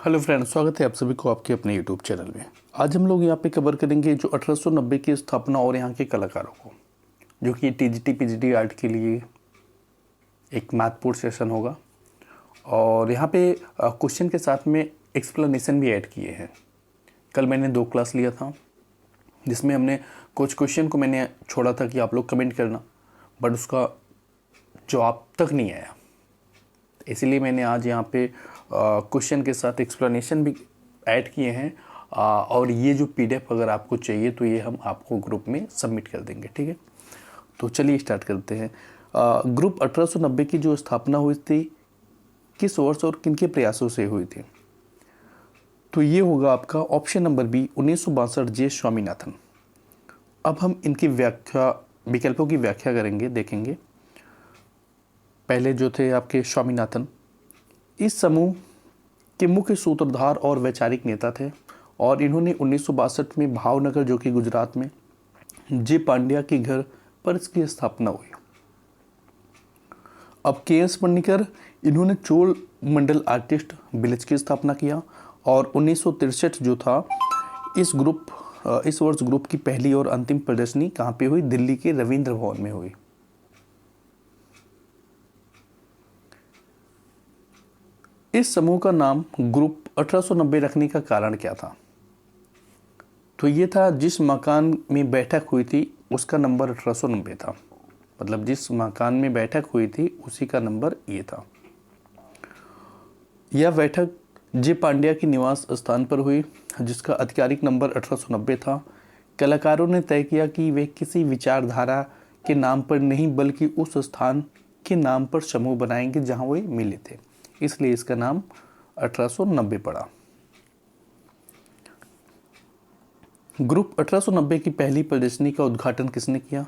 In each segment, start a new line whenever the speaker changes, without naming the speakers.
Hello friends, स्वागत है आप सभी को आपके अपने यूट्यूब चैनल में। आज हम लोग यहाँ पे कवर करेंगे जो 1890 की स्थापना और यहाँ के कलाकारों को, जो कि टीजीटी पीजीटी आर्ट के लिए एक महत्वपूर्ण सेशन होगा। और यहाँ पे क्वेश्चन के साथ में एक्सप्लेनेशन भी ऐड किए हैं। कल मैंने 2 क्लास लिया था जिसमें हमने कुछ क्वेश्चन को मैंने छोड़ा था कि आप लोग कमेंट करना, बट उसका जवाब तक नहीं आया। इसीलिए मैंने आज यहाँ पे क्वेश्चन के साथ एक्सप्लेनेशन भी ऐड किए हैं। और ये जो पीडीएफ अगर आपको चाहिए तो ये हम आपको ग्रुप में सबमिट कर देंगे, ठीक है। तो चलिए स्टार्ट करते हैं। ग्रुप 1890 की जो स्थापना हुई थी किस वर्ष और किनके प्रयासों से हुई थी? तो ये होगा आपका ऑप्शन नंबर बी 1962 जे स्वामीनाथन। अब हम इनकी व्याख्या, विकल्पों की व्याख्या करेंगे, देखेंगे। पहले जो थे आपके स्वामीनाथन, इस समूह के मुख्य सूत्रधार और वैचारिक नेता थे और इन्होंने 1962 में भावनगर, जो कि गुजरात में, जे पांड्या के घर पर इसकी स्थापना हुई। अब के.एस. पन्नीकर, इन्होंने चोल मंडल आर्टिस्ट विलेज की स्थापना किया और 1963 जो था इस वर्ष ग्रुप की पहली और अंतिम प्रदर्शनी कहाँ पे हुई? दिल्ली के रविंद्र भवन में हुई। इस समूह का नाम ग्रुप 1890 रखने का कारण क्या था? तो ये था जिस मकान में बैठक हुई थी उसका नंबर 1890 था। मतलब जिस मकान में बैठक हुई थी उसी का नंबर ये था। यह बैठक जे पांड्या के निवास स्थान पर हुई जिसका आधिकारिक नंबर 1890 था। कलाकारों ने तय किया कि वे किसी विचारधारा के नाम पर नहीं बल्कि उस स्थान के नाम पर समूह बनाएंगे जहां वे मिले थे, इसलिए इसका नाम 1890 पड़ा। ग्रुप 1890 की पहली प्रदर्शनी का उद्घाटन किसने किया?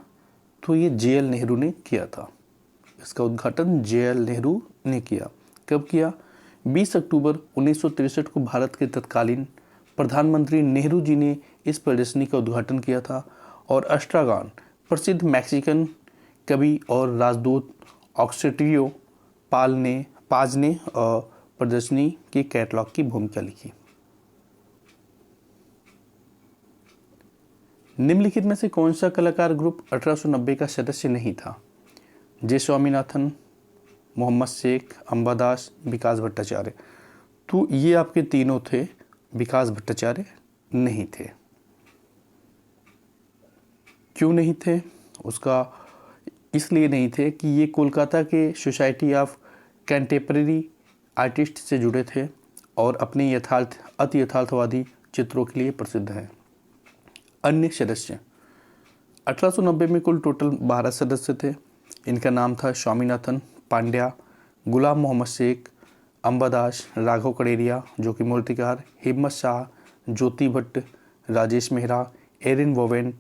तो ये जे.एल. नेहरू ने किया था। इसका उद्घाटन जे.एल. नेहरू ने किया। कब किया? 20 अक्टूबर 1963 को भारत के तत्कालीन प्रधानमंत्री नेहरू जी ने इस प्रदर्शनी का उद्घाटन किया था और अष्टागान, प्रसिद्ध मैक्सिकन कवि और राजदूत ऑक्टेवियो पाज ने प्रदर्शनी के कैटलॉग की भूमिका लिखी। निम्नलिखित में से कौन सा कलाकार ग्रुप 1890 का सदस्य नहीं था? जे स्वामीनाथन, मोहम्मद शेख, अंबादास, विकास भट्टाचार्य। तो ये आपके तीनों थे। विकास भट्टाचार्य नहीं थे। क्यों नहीं थे? उसका इसलिए नहीं थे कि ये कोलकाता के सोसाइटी ऑफ कंटेम्परेरी आर्टिस्ट से जुड़े थे और अपने अति यथार्थवादी चित्रों के लिए प्रसिद्ध हैं। अन्य सदस्य 1890 में कुल टोटल 12 सदस्य थे। इनका नाम था स्वामीनाथन, पांड्या, गुलाम मोहम्मद शेख, अंबादास, राघव कड़ेरिया जो कि मूर्तिकार, Himmat Shah, Jyoti Bhatt, Rajesh Mehra, Erin Woven,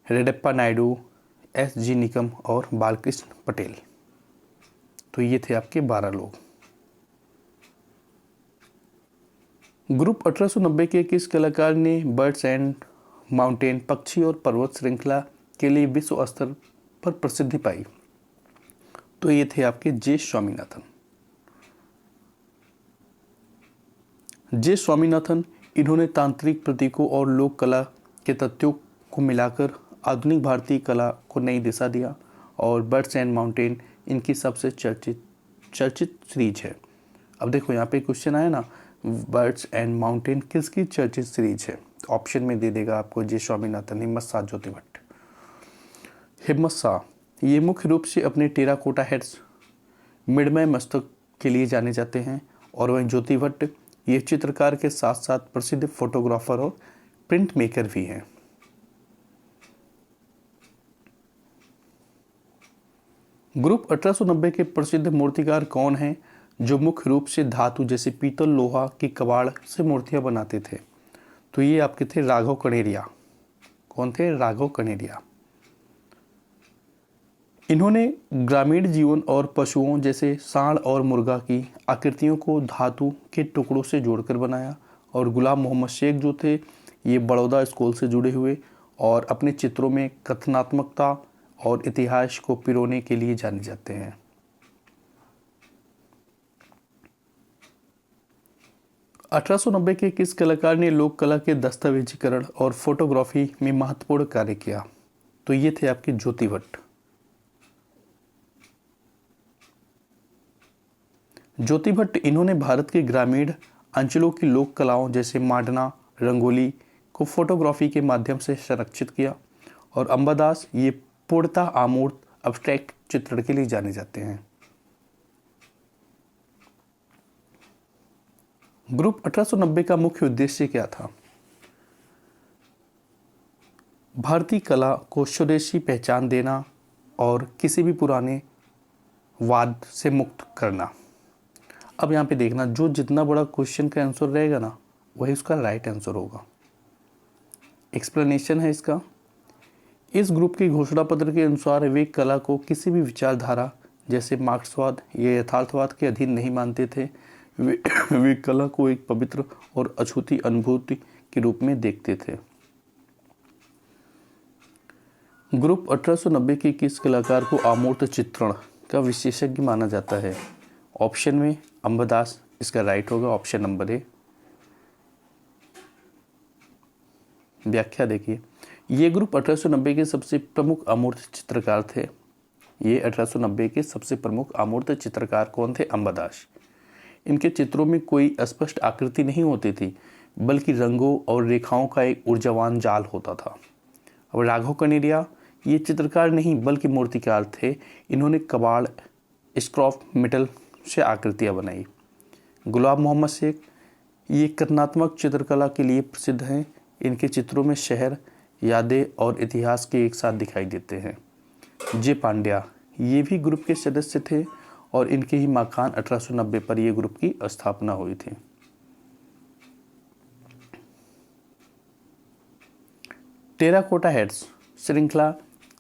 Reddappa Naidu, S.G. Nikam और बालकृष्ण पटेल। तो ये थे आपके 12 लोग। ग्रुप 1890 के किस कलाकार ने बर्ड्स एंड माउंटेन, पक्षी और पर्वत श्रृंखला के लिए विश्व स्तर पर प्रसिद्धि पाई? तो ये थे आपके जे स्वामीनाथन। जे स्वामीनाथन, इन्होंने तांत्रिक प्रतीकों और लोक कला के तथ्यों को मिलाकर आधुनिक भारतीय कला को नई दिशा दिया और बर्ड्स एंड माउंटेन इनकी सबसे चर्चित सीरीज है। अब देखो यहाँ पे क्वेश्चन आया ना, बर्ड्स एंड माउंटेन किसकी चर्चित सीरीज है? ऑप्शन में दे देगा आपको जे स्वामीनाथन, हिम्मत शाह, ज्योति भट्ट। हिम्मत शाह ये मुख्य रूप से अपने टेराकोटा हेड्स, मृण्मय मस्तक के लिए जाने जाते हैं और वहीं ज्योति भट्ट ये चित्रकार के साथ साथ प्रसिद्ध फोटोग्राफर और प्रिंट मेकर भी हैं। ग्रुप 1890 के प्रसिद्ध मूर्तिकार कौन हैं जो मुख्य रूप से धातु जैसे पीतल, लोहा की कबाड़ से मूर्तियां बनाते थे? तो ये आपके थे राघव कड़ेरिया। कौन थे? राघव कड़ेरिया। इन्होंने ग्रामीण जीवन और पशुओं जैसे सांड और मुर्गा की आकृतियों को धातु के टुकड़ों से जोड़कर बनाया। और गुलाम मोहम्मद शेख जो थे ये बड़ौदा स्कूल से जुड़े हुए और अपने चित्रों में कथनात्मकता और इतिहास को पिरोने के लिए जाने जाते हैं। 1890 के किस कलाकार ने लोक कला के दस्तावेजीकरण और फोटोग्राफी में महत्वपूर्ण कार्य किया? तो ये थे आपके ज्योति भट्ट। ज्योति भट्ट इन्होंने भारत के ग्रामीण अंचलों की लोक कलाओं जैसे मांडना, रंगोली को फोटोग्राफी के माध्यम से संरक्षित किया। और अंबादास ये पूर्णतः अमूर्त अब्स्ट्रैक्ट चित्रण के लिए जाने जाते हैं। ग्रुप 1890 का मुख्य उद्देश्य क्या था? भारतीय कला को स्वदेशी पहचान देना और किसी भी पुराने वाद से मुक्त करना। अब यहाँ पे देखना, जो जितना बड़ा क्वेश्चन का आंसर रहेगा ना, वही उसका राइट आंसर होगा। एक्सप्लेनेशन है इसका। इस ग्रुप के घोषणा पत्र के अनुसार वे कला को किसी भी विचारधारा जैसे मार्क्सवाद या यथार्थवाद के अधीन नहीं मानते थे। वे कला को एक पवित्र और अछूती अनुभूति के रूप में देखते थे। ग्रुप 1890 के किस कलाकार को अमूर्त चित्रण का विशेषज्ञ माना जाता है? ऑप्शन में अंबादास इसका राइट होगा, ऑप्शन नंबर ए। व्याख्या देखिए, ये ग्रुप 1890 के सबसे प्रमुख अमूर्त चित्रकार थे। ये 1890 के सबसे प्रमुख अमूर्त चित्रकार कौन थे? अंबादास। इनके चित्रों में कोई स्पष्ट आकृति नहीं होती थी, बल्कि रंगों और रेखाओं का एक ऊर्जावान जाल होता था। अब राघव कनेरिया ये चित्रकार नहीं बल्कि मूर्तिकार थे। इन्होंने कबाड़, स्क्रॉप मेटल से आकृतियाँ बनाई। गुलाब मोहम्मद शेख ये कथनात्मक चित्रकला के लिए प्रसिद्ध हैं। इनके चित्रों में शहर, यादें और इतिहास के एक साथ दिखाई देते हैं। जे पांड्या ये भी ग्रुप के सदस्य थे और इनके ही मकान 1890 पर यह ग्रुप की स्थापना हुई थी। टेराकोटा हेड्स श्रृंखला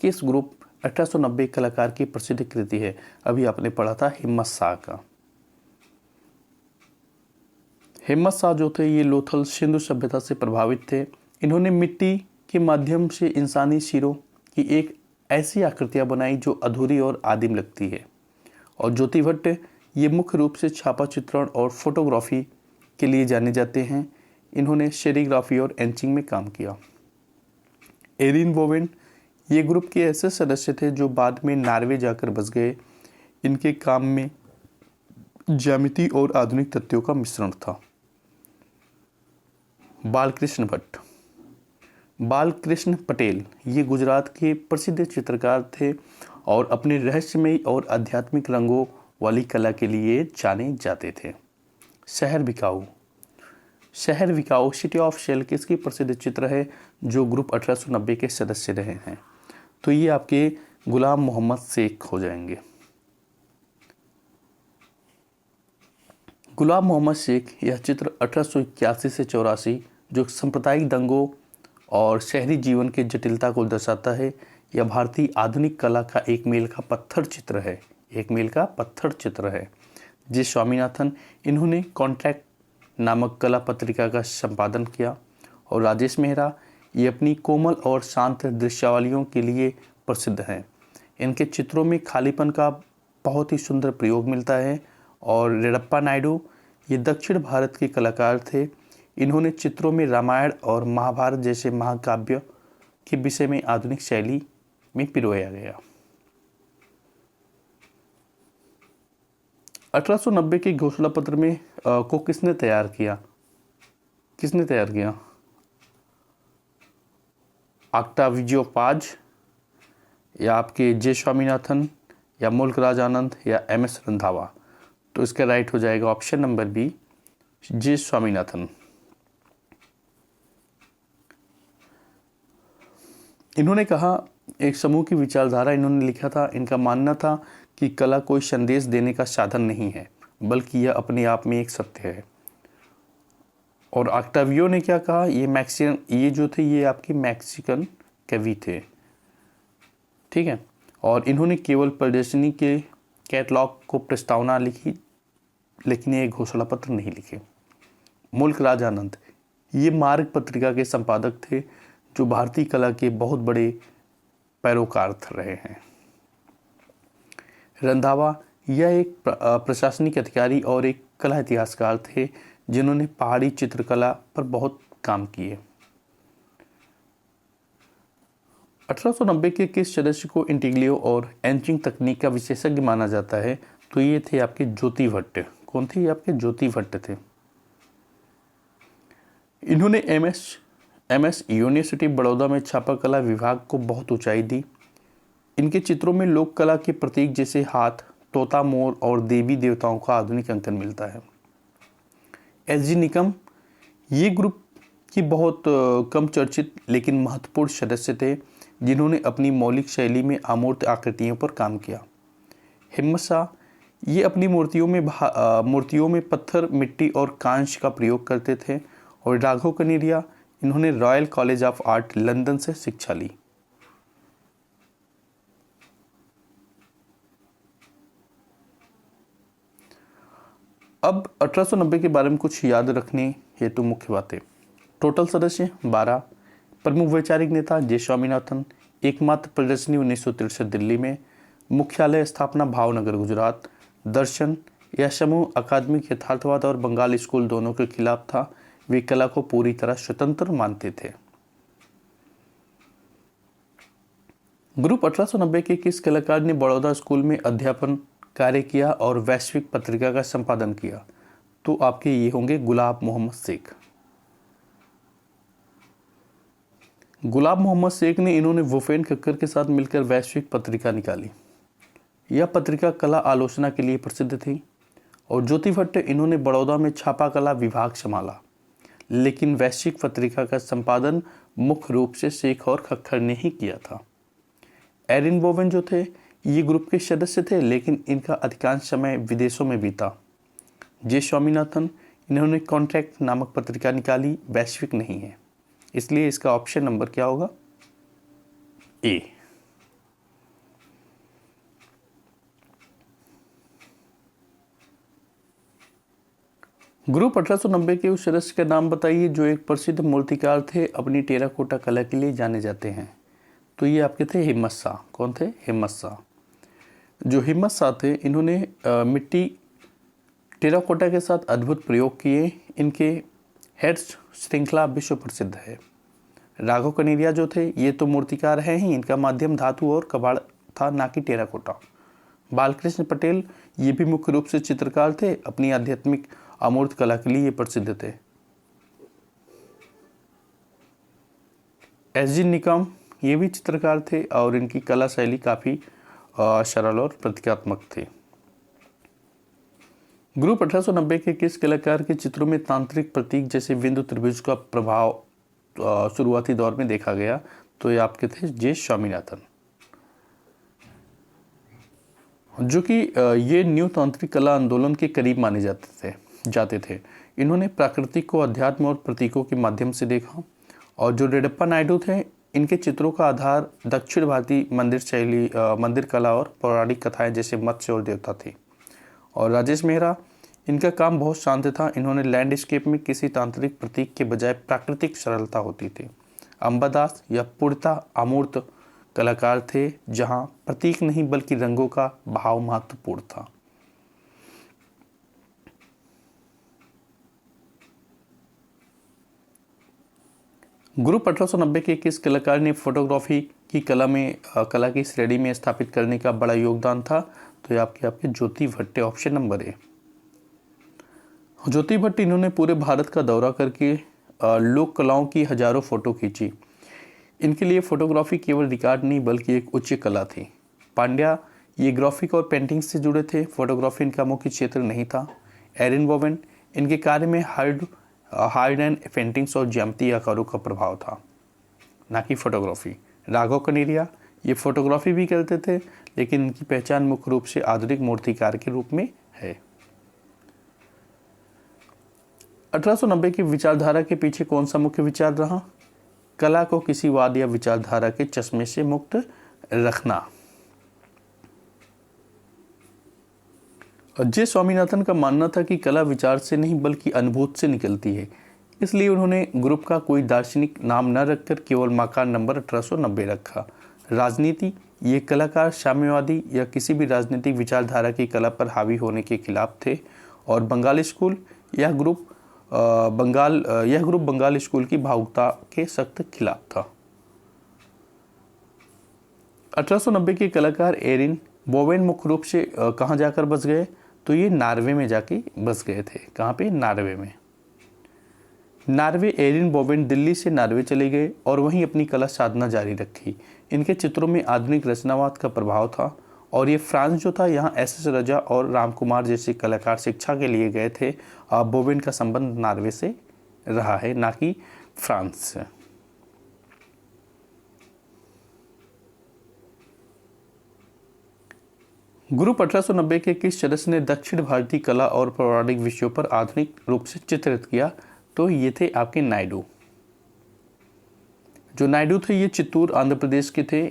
किस ग्रुप 1890 कलाकार की प्रसिद्ध कृति है? अभी आपने पढ़ा था हिम्मत शाह का। हिम्मत शाह जो थे ये लोथल सिंधु सभ्यता से प्रभावित थे। इन्होंने मिट्टी के माध्यम से इंसानी सिरों की एक ऐसी आकृतियां बनाई जो अधूरी और आदिम लगती है। और ज्योति भट्ट ये मुख्य रूप से छापा चित्रण और फोटोग्राफी के लिए जाने जाते हैं। इन्होंने सेरीग्राफी और एंचिंग में काम किया। एरिन बोवेन ये ग्रुप के ऐसे सदस्य थे जो बाद में नॉर्वे जाकर बस गए। इनके काम में ज्यामिति और आधुनिक तथ्यों का मिश्रण था। बालकृष्ण भट्ट, बालकृष्ण पटेल ये गुजरात के प्रसिद्ध चित्रकार थे और अपने रहस्यमयी और आध्यात्मिक रंगों वाली कला के लिए जाने जाते थे। शहर बिकाऊ, शहर बिकाऊ सिटी ऑफ शेल किसकी प्रसिद्ध चित्र है जो ग्रुप 1890 के सदस्य रहे हैं? तो ये आपके गुलाम मोहम्मद शेख हो जाएंगे। गुलाम मोहम्मद शेख यह चित्र 1881 से 84 जो सांप्रदायिक दंगों और शहरी जीवन की जटिलता को दर्शाता है, यह भारतीय आधुनिक कला का एक मील का पत्थर चित्र है। एक मील का पत्थर चित्र है। जे स्वामीनाथन इन्होंने कॉन्ट्रैक्ट नामक कला पत्रिका का संपादन किया। और राजेश मेहरा ये अपनी कोमल और शांत दृश्यावलियों के लिए प्रसिद्ध हैं। इनके चित्रों में खालीपन का बहुत ही सुंदर प्रयोग मिलता है। और रेडप्पा नायडू ये दक्षिण भारत के कलाकार थे। इन्होंने चित्रों में रामायण और महाभारत जैसे महाकाव्य के विषय में आधुनिक शैली में पिरोया गया। 1890 के घोषणा पत्र में को किसने तैयार किया? किसने तैयार किया? ऑक्टावियो पाज या आपके जे स्वामीनाथन या मुल्कराज आनंद या एम.एस. रंधावा? तो इसका राइट हो जाएगा ऑप्शन नंबर बी, जे स्वामीनाथन। इन्होंने कहा एक समूह की विचारधारा इन्होंने लिखा था। इनका मानना था कि कला कोई संदेश देने का साधन नहीं है बल्कि यह अपने आप में एक सत्य है। और ऑक्टावियो ने क्या कहा? ये जो थे ये आपके मैक्सिकन कवि थे, ठीक है। और इन्होंने केवल प्रदर्शनी के कैटलॉग को प्रस्तावना लिखी लेकिन ये घोषणा पत्र नहीं लिखे। मुल्कराज आनंद ये मार्ग पत्रिका के संपादक थे जो भारतीय कला के बहुत बड़े पैरोकार रहे हैं। रंधावा यह एक प्रशासनिक अधिकारी और एक कला इतिहासकार थे जिन्होंने पहाड़ी चित्रकला पर बहुत काम किए। 1890 के किस सदस्य को इंटीग्लियो और एंचिंग तकनीक का विशेषज्ञ माना जाता है? तो ये थे आपके ज्योति भट्ट। कौन थे? आपके ज्योति भट्ट थे। इन्होंने एमएस यूनिवर्सिटी बड़ौदा में छापा कला विभाग को बहुत ऊंचाई दी। इनके चित्रों में लोक कला के प्रतीक जैसे हाथ, तोता, मोर और देवी देवताओं का आधुनिक अंकन मिलता है। एसजी निकम ये ग्रुप की बहुत कम चर्चित लेकिन महत्वपूर्ण सदस्य थे, जिन्होंने अपनी मौलिक शैली में अमूर्त आकृतियों पर काम किया। हिम्मत शाह ये अपनी मूर्तियों में पत्थर, मिट्टी और कांच का प्रयोग करते थे। और राघव कनेरिया, इन्होंने royal college of art London से शिक्षा ली। अब 1890 के बारे में कुछ याद रखने हेतु मुख्य बातें। टोटल सदस्य 12। प्रमुख वैचारिक नेता जे स्वामीनाथन। एकमात्र प्रदर्शनी 1963 दिल्ली में। मुख्यालय स्थापना भावनगर गुजरात। दर्शन यह समूह अकादमिक यथार्थवाद और बंगाल स्कूल दोनों के खिलाफ था। वे कला को पूरी तरह स्वतंत्र मानते थे। ग्रुप 1890 के किस कलाकार ने बड़ौदा स्कूल में अध्यापन कार्य किया और वैश्विक पत्रिका का संपादन किया? तो आपके ये होंगे गुलाब मोहम्मद शेख। गुलाब मोहम्मद शेख ने इन्होंने वुफेन खक्कर के साथ मिलकर वैश्विक पत्रिका निकाली। यह पत्रिका कला आलोचना के लिए प्रसिद्ध थी। और ज्योति भट्ट, इन्होंने बड़ौदा में छापा कला विभाग संभाला, लेकिन वैश्विक पत्रिका का संपादन मुख्य रूप से शेख और खक्कर ने ही किया था। एरिन बोवेन जो थे ये ग्रुप के सदस्य थे, लेकिन इनका अधिकांश समय विदेशों में बीता। जे स्वामीनाथन, इन्होंने कॉन्ट्रैक्ट नामक पत्रिका निकाली, वैश्विक नहीं है, इसलिए इसका ऑप्शन नंबर क्या होगा? ए। ग्रुप 1890 के उस सदस्य का नाम बताइए जो एक प्रसिद्ध मूर्तिकार थे, अपनी टेराकोटा कला के लिए जाने जाते हैं। तो ये आपके थे हिम्मत शाह। कौन थे? हिम्मत शाह। जो हिम्मत शाह थे, इन्होंने मिट्टी टेराकोटा के साथ अद्भुत प्रयोग किए। इनके हेड्स श्रृंखला विश्व प्रसिद्ध है। राघव कनेरिया जो थे, ये तो मूर्तिकार हैं ही, इनका माध्यम धातु और कबाड़ था, ना कि टेराकोटा। बालकृष्ण पटेल ये भी मुख्य रूप से चित्रकार थे, अपनी आध्यात्मिक अमूर्त कला के लिए ये प्रसिद्ध थे। एसजी निकम ये भी चित्रकार थे और इनकी कला शैली काफ़ी सरल और प्रतीकात्मक थे। ग्रुप 1890 के किस कलाकार के चित्रों में तांत्रिक प्रतीक जैसे बिंदु त्रिभुज का प्रभाव शुरुआती दौर में देखा गया? तो ये आपके थे जे स्वामीनाथन, जो कि ये न्यू तांत्रिक कला आंदोलन के करीब माने जाते थे। इन्होंने प्राकृतिक को अध्यात्म और प्रतीकों के माध्यम से देखा। और जो रेडप्पा नायडू थे, इनके चित्रों का आधार दक्षिण भारतीय मंदिर शैली, मंदिर कला और पौराणिक कथाएं जैसे मत्स्य और देवता थी। और राजेश मेहरा, इनका काम बहुत शांत था। इन्होंने लैंडस्केप में किसी तांत्रिक प्रतीक के बजाय प्राकृतिक सरलता होती थी। अंबादास या पूर्णतः अमूर्त कलाकार थे, जहां प्रतीक नहीं बल्कि रंगों का भाव महत्वपूर्ण था। ग्रुप 1890 के किस कलाकार ने फोटोग्राफी की कला की श्रेणी में स्थापित करने का बड़ा योगदान था? तो ये आपके ज्योति Bhatt, option number A. Jyoti Bhatt, इन्होंने पूरे भारत का दौरा करके लोक कलाओं की हजारों फोटो खींची। इनके लिए फोटोग्राफी केवल रिकॉर्ड नहीं बल्कि एक उच्च कला थी। पांड्या ये ग्राफिक और पेंटिंग से जुड़े थे, फोटोग्राफी इनका मुख्य क्षेत्र नहीं था। एरिन बोवेन, इनके कार्य में हार्ड एंड पेंटिंग्स और ज्यामितीय आकारों का प्रभाव था, ना कि फोटोग्राफी। राघव कनेरिया ये फोटोग्राफी भी करते थे, लेकिन इनकी पहचान मुख्य रूप से आधुनिक मूर्तिकार के रूप में है। 1890 की विचारधारा के पीछे कौन सा मुख्य विचार रहा? कला को किसी वाद या विचारधारा के चश्मे से मुक्त रखना। जे स्वामीनाथन का मानना था कि कला विचार से नहीं बल्कि अनुभूति से निकलती है, इसलिए उन्होंने ग्रुप का कोई दार्शनिक नाम न रखकर केवल मकान नंबर 1890 रखा। राजनीति, ये कलाकार साम्यवादी या किसी भी राजनीतिक विचारधारा की कला पर हावी होने के खिलाफ थे। और बंगाली स्कूल, यह ग्रुप यह ग्रुप बंगाल स्कूल की भावुकता के सख्त खिलाफ था। 1890 के कलाकार एरिन बोवेन मुख्य रूप से कहाँ जाकर बस गए, तो ये नार्वे में जाके बस गए थे। कहाँ पे? नार्वे में। नार्वे एरिन बोवेन दिल्ली से नार्वे चले गए और वहीं अपनी कला साधना जारी रखी। इनके चित्रों में आधुनिक रचनावाद का प्रभाव था और ये फ्रांस जो था, यहाँ एस रजा और रामकुमार जैसे कलाकार शिक्षा के लिए गए थे। बोवेन का संबंध नार्वे से रहा है, ना कि फ्रांस से। ग्रुप 1890 के किस सदस्य ने दक्षिण भारतीय कला और पौराणिक विषयों पर आधुनिक रूप से चित्रित किया, तो ये थे आपके नायडू। जो नायडू थे ये चित्तूर आंध्र प्रदेश के थे।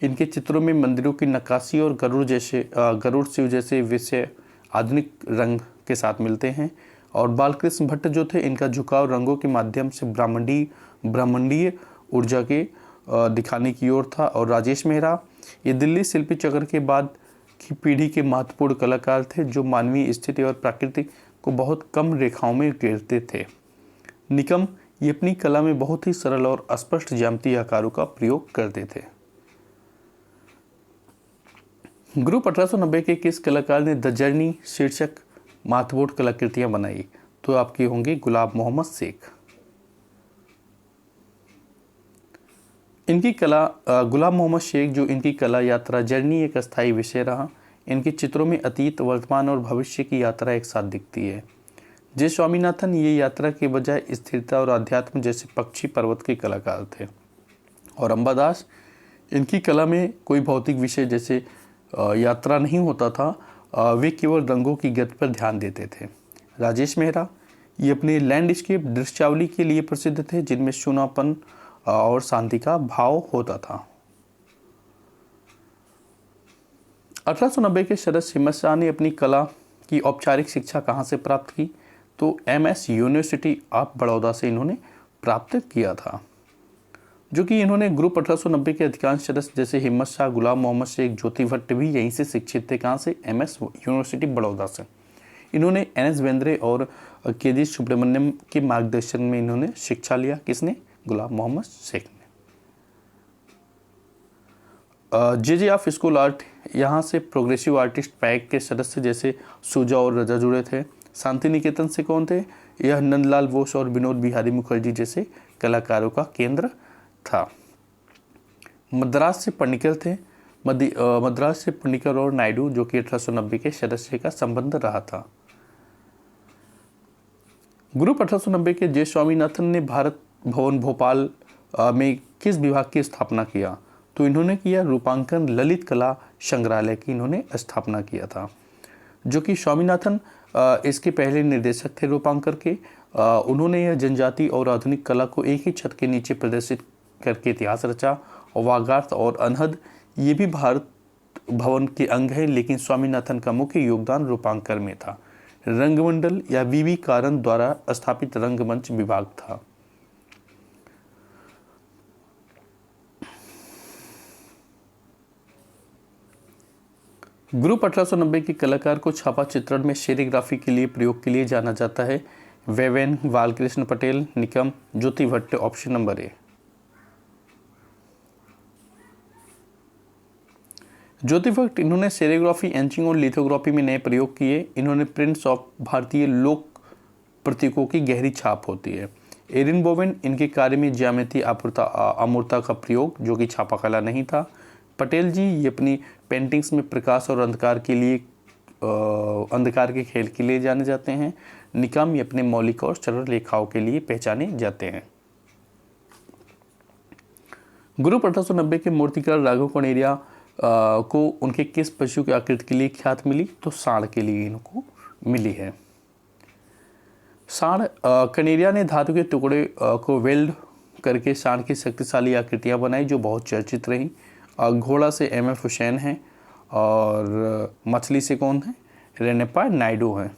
इनके चित्रों में मंदिरों की नक्काशी और गरुड़ शिव जैसे विषय आधुनिक रंग के साथ मिलते हैं। और बालकृष्ण भट्ट जो थे, इनका झुकाव रंगों के माध्यम से ब्रह्मांडीय ऊर्जा के दिखाने की ओर था। और राजेश मेहरा ये दिल्ली शिल्पी चक्र के बाद की पीढ़ी के महत्वपूर्ण कलाकार थे, जो मानवीय स्थिति और प्रकृति को बहुत कम रेखाओं में घेरते थे। निकम ये अपनी कला में बहुत ही सरल और स्पष्ट ज्यामितीय आकारों का प्रयोग करते थे। ग्रुप 1890 के किस कलाकार ने द जर्नी शीर्षक महत्वपूर्ण कलाकृतियां बनाई, तो आपके होंगे गुलाब मोहम्मद शेख। इनकी कला गुलाब मोहम्मद शेख जो इनकी कला यात्रा जर्नी एक अस्थायी विषय रहा। इनके चित्रों में अतीत, वर्तमान और भविष्य की यात्रा एक साथ दिखती है। जे स्वामीनाथन ये यात्रा के बजाय स्थिरता और अध्यात्म जैसे पक्षी पर्वत के कलाकार थे। और अंबादास इनकी कला में कोई भौतिक विषय जैसे यात्रा नहीं होता था, वे केवल रंगों की गति पर ध्यान देते थे। राजेश मेहरा ये अपने लैंडस्केप दृश्यावली के लिए प्रसिद्ध थे, जिनमें सुनापन और शांति का भाव होता था। 1890 के शरद हिम्मत शाह ने अपनी कला की औपचारिक शिक्षा कहाँ से प्राप्त की, तो MS यूनिवर्सिटी ऑफ बड़ौदा से इन्होंने प्राप्त किया था। जो कि इन्होंने ग्रुप 1890 के अधिकांश सदस्य जैसे हिम्मत शाह, गुलाम मोहम्मद शेख, ज्योति भट्ट भी यहीं से शिक्षित थे। कहाँ से? MS यूनिवर्सिटी बड़ौदा से। इन्होंने NS बेंद्रे और KG सुब्रमण्यम के मार्गदर्शन में इन्होंने शिक्षा लिया। किसने? गुलाम मोहम्मद शेख ने। JJ ऑफ स्कूल आर्ट, यहाँ से प्रोग्रेसिव आर्टिस्ट पैक के सदस्य जैसे सुजा और रजा जुड़े थे। शांति निकेतन से कौन थे? यह नंदलाल बोस और विनोद बिहारी मुखर्जी जैसे कलाकारों का केंद्र था। मद्रास से पणिकर थे। मद्रास से पणिकर और नायडू जो कि 1890 के सदस्य का संबंध रहा था। ग्रुप 1890 के जे स्वामीनाथन ने भारत भवन भोपाल में किस विभाग की स्थापना किया, तो इन्होंने किया रूपांकन ललित कला संग्रहालय की इन्होंने स्थापना किया था। जो कि स्वामीनाथन इसके पहले निर्देशक थे रूपांकर के। उन्होंने यह जनजाति और आधुनिक कला को एक ही छत के नीचे प्रदर्शित करके इतिहास रचा। और वागार्थ और अनहद ये भी भारत भवन के अंग है, लेकिन स्वामीनाथन का मुख्य योगदान रूपांकर में था। रंगमंडल या वीवी कारण द्वारा स्थापित रंगमंच विभाग था। ग्रुप 1890 के कलाकार को छापा चित्रण में सेरिग्राफी के लिए प्रयोग के लिए जाना जाता है। Woven, Balkrishna Patel, Nikam, Jyoti Bhatt. Option number A. Jyoti Bhatt इन्होंने सेरिग्राफी, एंचिंग और लिथोग्राफी में नए प्रयोग किए। इन्होंने प्रिंट्स ऑफ भारतीय लोक प्रतीकों की गहरी छाप होती है। एरिन बोवेन इनके कार्य में ज्यामिति अमूर्तता का प्रयोग जो कि छापा कला नहीं था। पटेल जी ये अपनी पेंटिंग्स में प्रकाश और अंधकार के खेल के लिए जाने जाते हैं। निकम ये अपने मौलिक और सरल रेखाओं के लिए पहचाने जाते हैं। ग्रुप 1890 के मूर्तिकार राघव कनेरिया को उनके किस पशु की आकृति के लिए ख्यात मिली, तो सांड के लिए इनको मिली है। सांड कनेरिया ने धातु के टुकड़े को वेल्ड करके सांड की शक्तिशाली आकृतियां बनाई जो बहुत चर्चित रहीं। घोड़ा से MF हुसैन हैं और मछली से कौन है? रेनेपा नायडू हैं।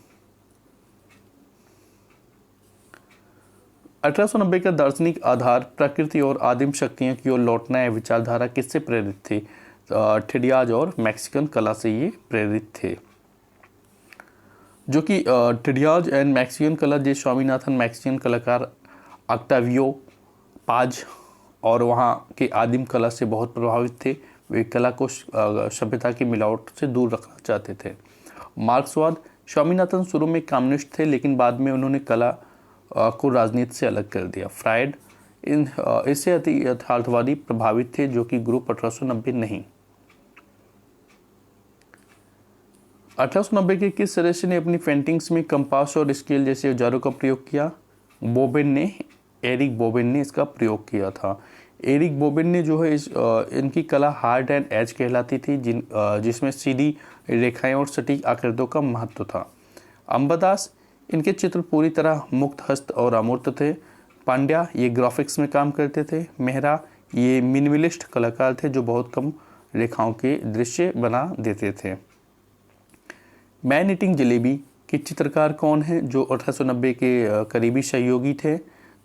1890 का दार्शनिक आधार प्रकृति और आदिम शक्तियों की ओर लौटना है विचारधारा किससे प्रेरित थी? ठेडियाज और मैक्सिकन कला से ये प्रेरित थे। जो कि टिडियाज एंड मैक्सियन कला, जे स्वामीनाथन मैक्सियन कलाकार ऑक्टावियो पाज और वहाँ के आदिम कला से बहुत प्रभावित थे। वे कला को सभ्यता की मिलावट से दूर रखना चाहते थे। मार्क्सवाद, स्वामीनाथन शुरू में कम्युनिस्ट थे लेकिन बाद में उन्होंने कला को राजनीति से अलग कर दिया। फ्रायड इससे अति यथार्थवादी प्रभावित थे, जो कि ग्रुप 1890 नहीं। 1890 के किस सदस्य ने अपनी पेंटिंग्स में कंपास और स्केल जैसे औजारों का प्रयोग किया? एरिक बोबेन ने इसका प्रयोग किया था। एरिक बोबेन ने जो है इनकी कला हार्ड एंड एज कहलाती थी, जिसमें सीधी रेखाएं और सटीक आकृतियों का महत्व था। अंबादास, इनके चित्र पूरी तरह मुक्त हस्त और अमूर्त थे। पांड्या, ये ग्राफिक्स में काम करते थे। मेहरा, ये मिनिमलिस्ट कलाकार थे जो बहुत कम रेखाओं के दृश्य बना देते थे। मैन ईटिंग जलेबी के चित्रकार कौन हैं जो 1890 के करीबी सहयोगी थे?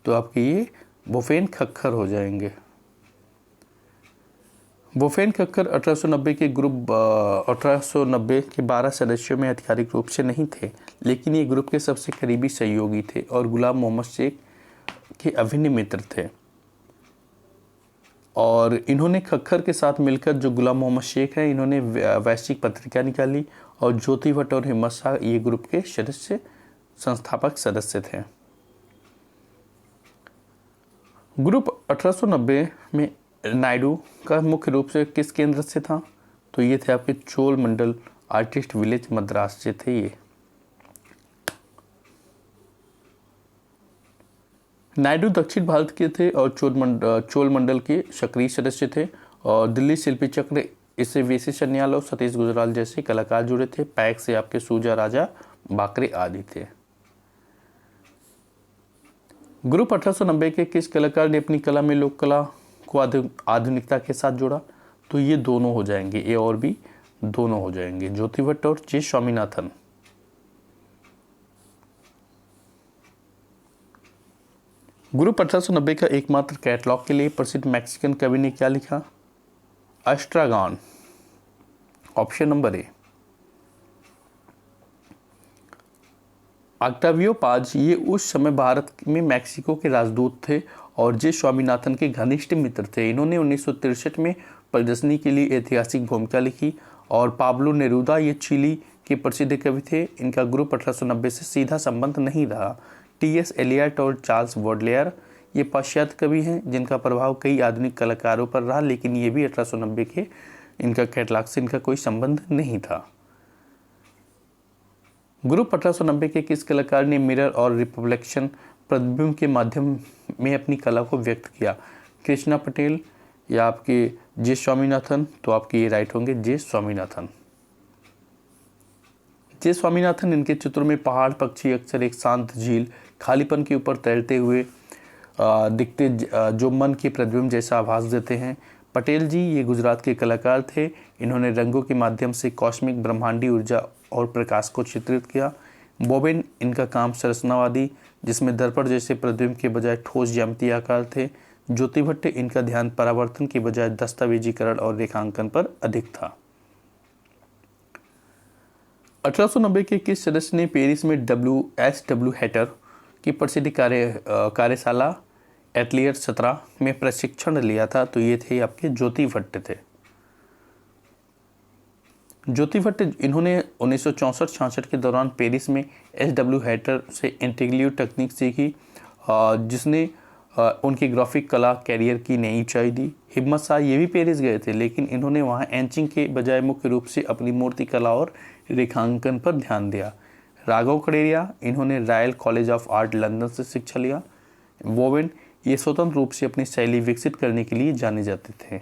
तो आपके ये बोफेन खक्खर हो जाएंगे। बोफेन खक्खर 1890 के ग्रुप 1890 के 12 सदस्यों में आधिकारिक रूप से नहीं थे, लेकिन ये ग्रुप के सबसे करीबी सहयोगी थे और गुलाम मोहम्मद शेख के अभिन्न मित्र थे। और इन्होंने खक्खर के साथ मिलकर, जो गुलाम मोहम्मद शेख हैं, इन्होंने वैश्विक पत्रिका निकाली और ज्योति भट्ट और हिम्मत शाह ये ग्रुप के संस्थापक सदस्य थे। ग्रुप 1890 में नायडू का मुख्य रूप से किस केंद्र से था? तो ये थे आपके चोल मंडल आर्टिस्ट विलेज मद्रास से थे ये। नायडू दक्षिण भारत के थे और चोल मंडल के सक्रिय सदस्य थे। और दिल्ली शिल्पी चक्र, इससे वीसी सन्याल और सतीश गुजराल जैसे कलाकार जुड़े थे। पैक से आपके सूजा राजा बाकरे आदि थे। ग्रुप 1890 के किस कलाकार ने अपनी कला में लोक कला को आधुनिकता के साथ जोड़ा? तो ये दोनों हो जाएंगे, ए और बी दोनों हो जाएंगे, ज्योति भट्ट और जे स्वामीनाथन। ग्रुप 1890 का एकमात्र कैटलॉग के लिए प्रसिद्ध मैक्सिकन कवि ने क्या लिखा? एस्ट्रागॉन, ऑप्शन नंबर ए। ऑक्टावियो पाज, ये उस समय भारत में मैक्सिको के राजदूत थे और जे स्वामीनाथन के घनिष्ठ मित्र थे। इन्होंने 1963 में प्रदर्शनी के लिए ऐतिहासिक भूमिका लिखी। और पाब्लो नेरूदा, ये चिली के प्रसिद्ध कवि थे। इनका ग्रुप 1890 से सीधा संबंध नहीं रहा। टी.एस. एलियट और चार्ल्स बॉडलेयर, ये पाश्चात्य कवि हैं जिनका प्रभाव कई आधुनिक कलाकारों पर रहा, लेकिन ये भी 1890 के इनका कैटलॉग से इनका कोई संबंध नहीं था। ग्रुप 1890 के किस कलाकार ने मिरर और रिफ्लेक्शन प्रतिबिंब के माध्यम में अपनी कला को व्यक्त किया? कृष्णा पटेल या आपके जे स्वामीनाथन? तो आपके ये राइट होंगे, जे स्वामीनाथन। जे स्वामीनाथन, इनके चित्रों में पहाड़, पक्षी, अक्सर एक शांत झील, खालीपन के ऊपर तैरते हुए दिखते, जो मन के प्रतिबिंब जैसा आभास देते हैं। पटेल जी, ये गुजरात के कलाकार थे। इन्होंने रंगों के माध्यम से कॉस्मिक ब्रह्मांडी ऊर्जा और प्रकाश को चित्रित किया। बोबेन, इनका काम संरचनावादी, जिसमें दर्पण जैसे प्रतिबिंब के बजाय ठोस ज्यामितीय आकार थे। ज्योति भट्ट, इनका ध्यान परावर्तन के बजाय दस्तावेजीकरण और रेखांकन पर अधिक था। 1890 के किस सदस्य ने पेरिस में W. हैटर की प्रसिद्ध कार्यशाला एटलियर 17 में प्रशिक्षण लिया था? तो ये थे आपके ज्योति भट्ट थे। ज्योति भट्ट, इन्होंने 1964-66 के दौरान पेरिस में S.W. हैटर से इंटीग्रेटिव टेक्निक सीखी, जिसने उनकी ग्राफिक कला कैरियर की नई ऊंचाई दी। हिम्मत शाह, ये भी पेरिस गए थे, लेकिन इन्होंने वहाँ एंचिंग के बजाय मुख्य रूप से अपनी मूर्ति कला और रेखांकन पर ध्यान दिया। राघव कड़ेरिया, इन्होंने royal college of art London से शिक्षा लिया। बोवेन, ये स्वतंत्र रूप से अपनी शैली विकसित करने के लिए जाने जाते थे।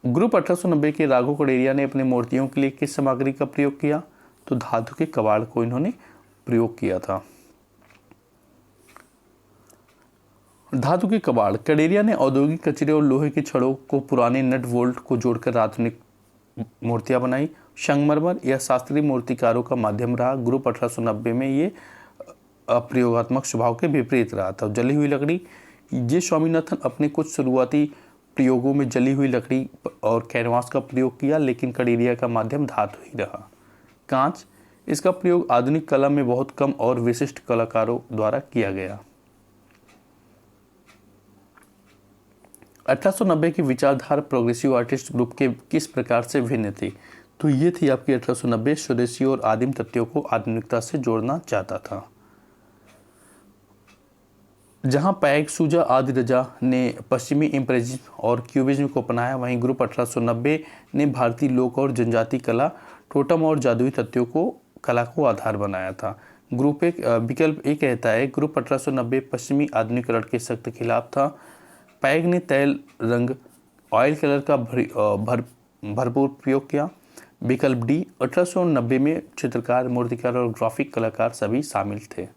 ग्रुप 1890 के राघव कड़ेरिया ने अपने मूर्तियों के लिए किस सामग्री का प्रयोग किया? तो धातु के कबाड़ को इन्होंने प्रयोग किया था। धातु के कबाड़, कड़ेरिया ने औद्योगिक कचरे और लोहे के छड़ों को पुराने नट वोल्ट को जोड़कर आधुनिक मूर्तियां बनाई। संगमरमर या शास्त्रीय मूर्तिकारों का माध्यम रहा। ग्रुप 1890 में ये प्रयोगात्मक स्वभाव के विपरीत रहा था। जली हुई लकड़ी, जे स्वामीनाथन अपने कुछ शुरुआती प्रयोगों में जली हुई लकड़ी और कैनवास का प्रयोग किया, लेकिन कड़ेरिया का माध्यम धातु ही रहा। कांच, इसका प्रयोग आधुनिक कला में बहुत कम और विशिष्ट कलाकारों द्वारा किया गया। 1890 की विचारधारा प्रोग्रेसिव आर्टिस्ट ग्रुप के किस प्रकार से भिन्न थी? तो ये थी आपकी 1890 स्वदेशी और आदिम तथ्यों को आधुनिकता से जोड़ना चाहता था। जहां पैग, सूजा आदि रजा ने पश्चिमी इम्प्रेसिज्म और क्यूबिज्म को अपनाया, वहीं ग्रुप 1890 ने भारतीय लोक और जनजाति कला, टोटम और जादुई तथ्यों को कला को आधार बनाया था। विकल्प ए कहता है ग्रुप 1890 पश्चिमी आधुनिकरण के सख्त खिलाफ था। पैग ने तैल रंग, ऑयल कलर का भरपूर प्रयोग किया। विकल्प डी 1890 में चित्रकार, मूर्तिकार और ग्राफिक कलाकार सभी शामिल थे।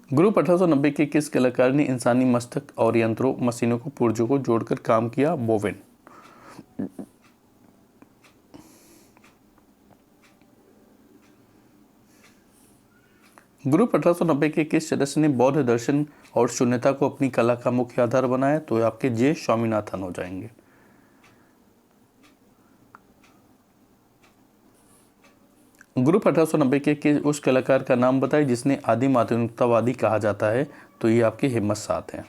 ग्रुप 1890 के किस कलाकार ने इंसानी मस्तक और यंत्रों, मशीनों को पुर्जों को जोड़कर काम किया? बोवेन। ग्रुप 1890 के किस सदस्य ने बौद्ध दर्शन और शून्यता को अपनी कला का मुख्य आधार बनाया? तो आपके जे स्वामीनाथन हो जाएंगे। ग्रुप 1890 के उस कलाकार का नाम बताइए जिसने आदिम आधुनिकतावादी कहा जाता है? तो ये आपके हिम्मत साथ हैं।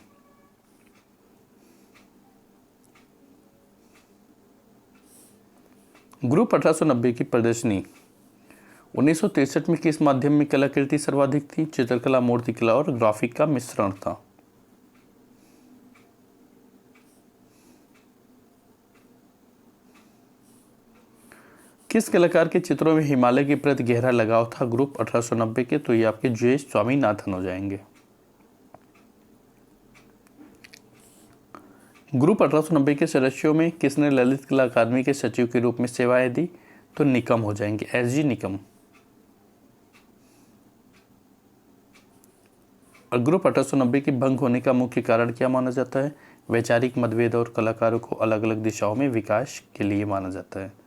ग्रुप 1890 की प्रदर्शनी 1963 में किस माध्यम में कलाकृति सर्वाधिक थी? चित्रकला, मूर्तिकला और ग्राफिक का मिश्रण था। किस कलाकार के चित्रों में हिमालय के प्रति गहरा लगाव था ग्रुप 1890 के? तो ये आपके जे स्वामीनाथन हो जाएंगे। ग्रुप 1890 के सदस्यों में किसने ललित कला अकादमी के सचिव के रूप में सेवाएं दी? तो निकम हो जाएंगे, एस.जी. निकम। और ग्रुप 1890 के भंग होने का मुख्य कारण क्या माना जाता है? वैचारिक मतभेद और कलाकारों को अलग अलग दिशाओं में विकास के लिए माना जाता है।